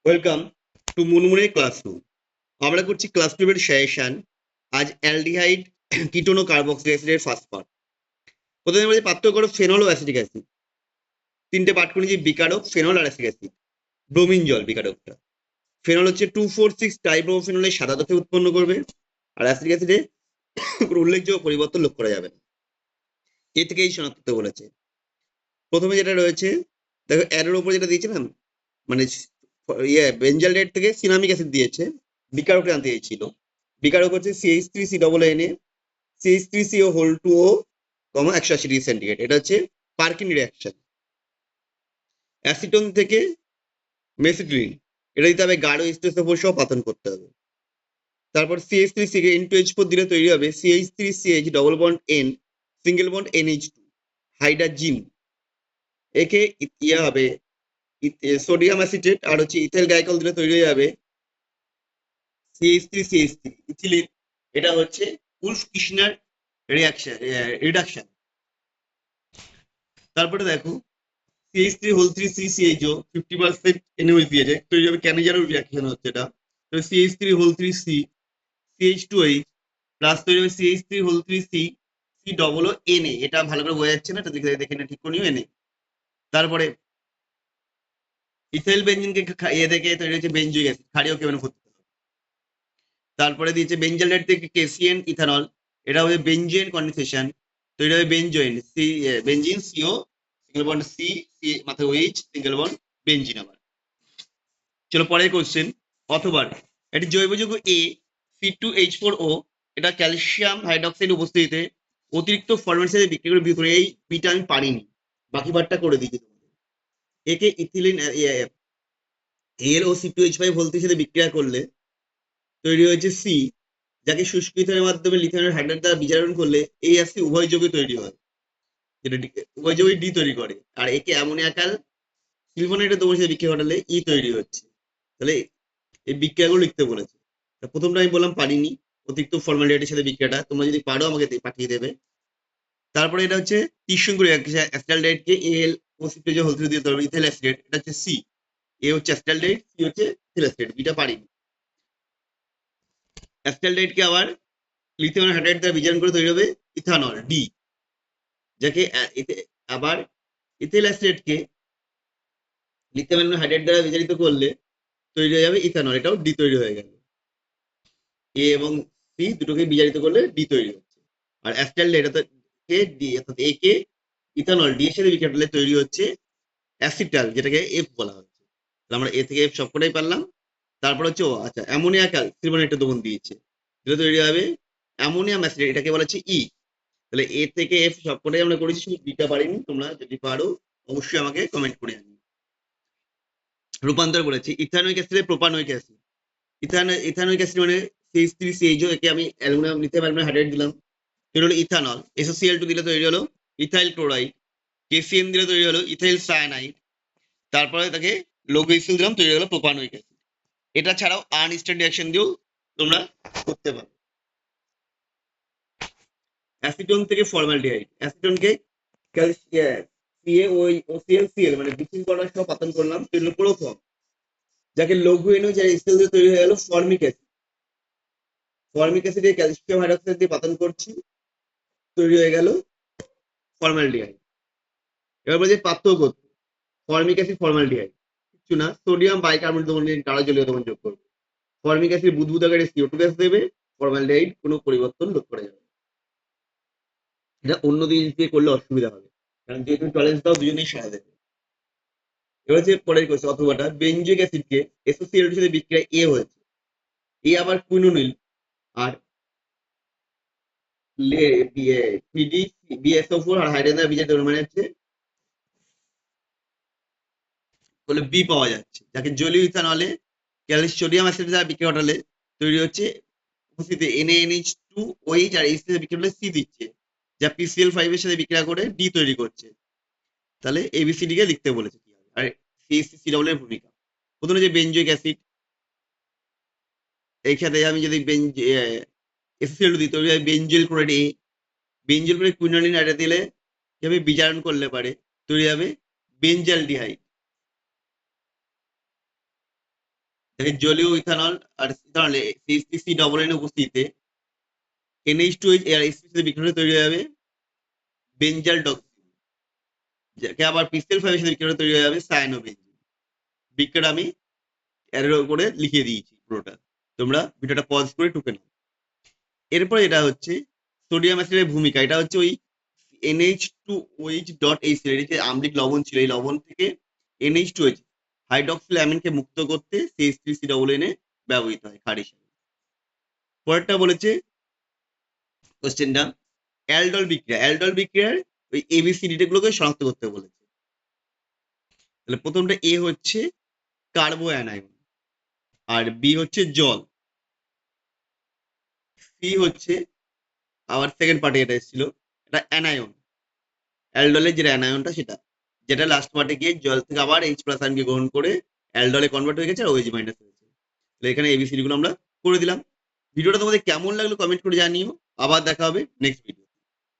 Welcome to মুনমুনের classroom. আমরা করছি class 12 এর সাজেশন। আজ অ্যালডিহাইড কিটোন ও কার্বক্সিলিক অ্যাসিডের ফার্স্ট পার্ট। প্রথমে বলছি পার্থক্য করো ফেনল ও অ্যাসিটিক অ্যাসিড। তিনটে পার্ট করে নিয়েছি, বিকারক, ফেনল আর অ্যাসিটিক অ্যাসিড। ব্রোমিন জল বিকারকটা। ফেনল হচ্ছে 2,4,6 ট্রাইব্রোমোফেনলের সাদা দশা উৎপন্ন করবে, আর অ্যাসিটিক অ্যাসিডে কোনো উল্লেখযোগ্য পরিবর্তন লক্ষ্য করা যাবে না। এ থেকেই শনাক্ত করতে বলেছে। প্রথমে যেটা রয়েছে দেখো, অ্যারোর উপর যেটা দিয়েছিলাম, মানে বেঞ্জাল রেড থেকে সিনামিক অ্যাসিড দিয়েছে, বিকারকে আনতে চেয়েছিল। বিকারক হচ্ছে CH3COO CH3CO whole 2O, 180°C। এটা হচ্ছে পার্কিন রিয়াকশন। অ্যাসিটন থেকে মেসিটিলিন, এটা দিতে হবে গাঢ় স্টেসোফোর সহ পাতন করতে হবে। তারপর CH3 কে N2H4 দিলে তৈরি হবে CH3CH double bond N single bond NH2 হাইড্রাজিন। একে ইয়া হবে সোডিয়াম অ্যাসিটেট আর হচ্ছে ইথাইল গ্লাইকল দিলে তৈরি হয়ে যাবে CH3CH3 ইথিলিন। এটা হচ্ছে উলফ কিশনার রিডাকশন। তারপরে দেখো CH3 হোল 3 CCHO 50% NaOH দিয়েছে, তৈরি হবে ক্যানিজারো রিয়াকশন হচ্ছে এটা। তো CH3 হোল 3 C CH2H প্লাস তৈরি হবে CH3 হোল 3 C C double O Na। এটা ভালো করে বোঝা যাচ্ছে না, এটা দেখে দেখে না, ঠিক করে নিও Na। তারপরে ইথাইল বেঞ্জিনকে ইয়ে থেকে তৈরি হচ্ছে বেঞ্জুইক অ্যাসিড, ক্ষারীয় কেমন ক্ষতি। তারপরে দিয়েছে বেঞ্জালেট থেকে কেসিএন ইথানল, এটা হবে বেঞ্জুয়েন কন্ডেনসেশন, তৈরি হবে benzoin C benzene CO single bond C C মাথায় ওইচ সিঙ্গেল বন্ড বেঞ্জিন। আবার চলো পরের কোশ্চেন। অথবা এটি জৈব যৌগ এ C2H4O, এটা ক্যালসিয়াম হাইড্রক্সাইড উপস্থিতিতে অতিরিক্ত ফরম্যাটের সাথে বিক্রি করে বিক্রি করে। এই বিটা আমি পারিনি, বাকি পার্টটা করে দিচ্ছি তোমাদের। একে ইথিলিন এল ও C2H5 ভোল্টের সাথে বিক্রিয়া করলে তৈরি হয়েছে সি, যাকে শুষ্ক ইথানের মাধ্যমে লিথিয়ামের হাইড্রাইড দ্বারা বিজারণ করলে এই অ্যাসিড উভয় যৌগে তৈরি হয়, যেটা উভয় যৌগে ডি তৈরি করে। আর একে অ্যামোনিয়া কাল সিলভানাইটে তোমার সাথে বিক্রিয়া ঘটালে ই তৈরি হচ্ছে। তাহলে এই বিক্রিয়াগুলো লিখতে বলেছে। প্রথমটা আমি বললাম পারিনি, অতিরিক্ত ফর্মালিটির সাথে বিক্রিয়াটা, তোমরা যদি পারো আমাকে পাঠিয়ে দেবে। তারপরে এটা হচ্ছে তীক্ষ্ণ অ্যাসিটালডেহাইডকে এল ও সিপ্রেজ হোল দিয়ে তৈরি ইথাইল অ্যাসিডেট, এটা হচ্ছে সি। এ হচ্ছে অ্যাসিটালডেহাইড, সি হচ্ছে ইথাইল অ্যাসিডেট, বিটা পারিনি। অ্যাসিটালডেহাইডকে আবার লিথিয়াম হাইড্রাইড দ্বারা বিজারণ করে তৈরি হবে ইথানল ডি, যাকে আবার ইথাইল অ্যাসিডকে লিথিয়াম হাইড্রাইড দ্বারা বিজারিত করলে তৈরি হয়ে যাবে ইথানল, এটাও ডি তৈরি হয়ে গেল। এ এবং সি দুটোকে বিজারিত করলে ডি তৈরি হচ্ছে। আর অ্যাসিটালডেহাইড অর্থাৎ কে ডি অর্থাৎ এ কে ইথানল ডি এর সাথে বিক্রিয়া করলে তৈরি হচ্ছে অ্যাসিটাল, যেটাকে এফ বলা হচ্ছে। তাহলে আমরা এ থেকে এফ সবকটাই পারলাম। তারপর হচ্ছে ও আচ্ছা অ্যামোনিয়া কাল সিলভানেটে দমন দিয়েছে, যেটা তৈরি হবে অ্যামোনিয়াম অ্যাসিড, এটাকে বলা হচ্ছে ই। তাহলে এ থেকে এফ সবকটাই আমরা করেছি, শুধু বিটা পারিনি। তোমরা যদি পারো অবশ্যই আমাকে কমেন্ট করে জানিও। রূপান্তর বলেছি ইথানোইক অ্যাসিডে প্রোপানোইক অ্যাসিড। ইথানোইক অ্যাসিড মানে CH3CHO, একে আমি অ্যালুমিনিয়াম লিথিয়াম অ্যালুমিনিয়াম হাইড্রাইড দিলাম, তৈরি হলো ইথানল। SOCl2 দিলে তৈরি হলো ইথাইল ক্লোরাইড। KCl দিলে তৈরি হলো ইথাইল সায়ানাইড। তারপরে তাকে লঘু ইথিল দিলাম, তৈরি হলো প্রোপানোইক অ্যাসিড। এটা ছাড়াও আনস্ট্যান্ড রিঅ্যাকশন দিয়েও তোমরা করতে পারো। অ্যাসিটন থেকে ফর্মালডিহাইড, অ্যাসিটনকে CaOCl মানে ব্লিচিং পাউডার সহ পাতন করলাম, তৈরি হলো ক্লোরোফর্ম, যাকে লঘু এনো যার স্থল দিয়ে তৈরি হয়ে গেল ফর্মিক অ্যাসিড। ফর্মিক অ্যাসিডে ক্যালসিয়াম হাইড্রোক্সাইড দিয়ে পাতন করছি, তৈরি হয়ে গেল ফর্মালডিহাইড। এবার বলছি পার্থক্য করতে, ফর্মিক অ্যাসিড ফর্মালডিহাইড কিছু না, সোডিয়াম বাইকার্বনেট দমন গাঢ় জলীয় দমন যোগ করবে। ফর্মিক অ্যাসিড বুদবুদ আকারে CO2 গ্যাস দেবে, ফর্মালডিহাইড কোনো পরিবর্তন লক্ষ্য করা যাবে। এটা অন্য জিনিস দিয়ে করলে অসুবিধা হবে, কারণ যেহেতু টলারেন্স দাও দুজনেই সারা দেবে। এবার হচ্ছে পরের কোয়েশ্চেন, অথবাটা বেঞ্জিক অ্যাসিডকে SOCl2 এর সাথে বিক্রিয়া এ হয়েছে, এ আবার কুইনোনিল আর PD BSO4 আর হাইড্রোজেন দ্বারা বিজারিত মানে হচ্ছে বলে বি পাওয়া যাচ্ছে, যাকে জলীয় ইথানলে সোডিয়াম অ্যাসিড দ্বারা বিক্রিয়া ঘটালে তৈরি হচ্ছে উপস্থিতি NaNH2OH, আর এর সাথে বিক্রিয়া করলে সি দিচ্ছে, যা PCl5 এর সাথে বিক্রিয়া করে ডি তৈরি করছে। তাহলে ABCD কে লিখতে বলেছে কি হবে, আর CH3C ডবল এর ভূমিকা। প্রথমে যে বেঞ্জোইক অ্যাসিড, এইখানে আমি যদি SOCl2 দিই তৈরি হয় বেঞ্জয়েল ক্লোরাইড এ। বেঞ্জয়েল ক্লোরাইড কুইনোলিন এটা দিলে কি হবে, বিজারণ করলে পারে তৈরি হবে বেঞ্জালডিহাইড। দেখে জলীয় ইথানল আর ইথানলে CH3C ডবল এন উপস্থিতিতে NH2 আর H3 বিক্রিয়া তৈরি হয়ে যাবে বেঞ্জাল টক্সিন, যাকে আবার পিস্টেল ফাইভের সাথে বিক্রিয়া তৈরি হয়ে যাবে সায়ানোবেঞ্জিন। বিক্রিয়াটা আমি অ্যারো করে লিখিয়ে দিয়েছি পুরোটা, তোমরা ভিডিওটা পজ করে টুকে নাও। এরপরে এটা হচ্ছে সোডিয়াম অ্যাসিডের ভূমিকা, এটা হচ্ছে ওই NH2OH.H, এটা যে আম্লিক লবণ ছিল, এই লবণ থেকে NH2OH হাইড্রক্সিল অ্যামিনকে মুক্ত করতে CH3C ডবল এনে ব্যবহৃত হয় ক্ষার হিসেবে। পরেরটা বলেছে কোশ্চেনটা অ্যালডল বিক্রিয়া, অ্যালডল বিক্রিয়ার ওই ABCD গুলোকে শনাক্ত করতে বলেছে। তাহলে প্রথমটা A হচ্ছে কার্বো অ্যানায়ন, আর B হচ্ছে জল, C হচ্ছে আবার সেকেন্ড পার্টে এটা এসেছিল, এটা অ্যানায়ন, অ্যালডলের যেটা অ্যানায়নটা সেটা, যেটা লাস্ট পার্টে গিয়ে জল থেকে আবার H প্লাস আয়নকে গ্রহণ করে অ্যালডলে কনভার্ট হয়ে গেছে আর OH মাইনাস হয়েছে। তাহলে এখানে ABCD গুলো আমরা করে দিলাম। ভিডিওটা তোমাদের কেমন লাগলো কমেন্ট করে জানিও। আবার দেখা হবে নেক্সট ভিডিও।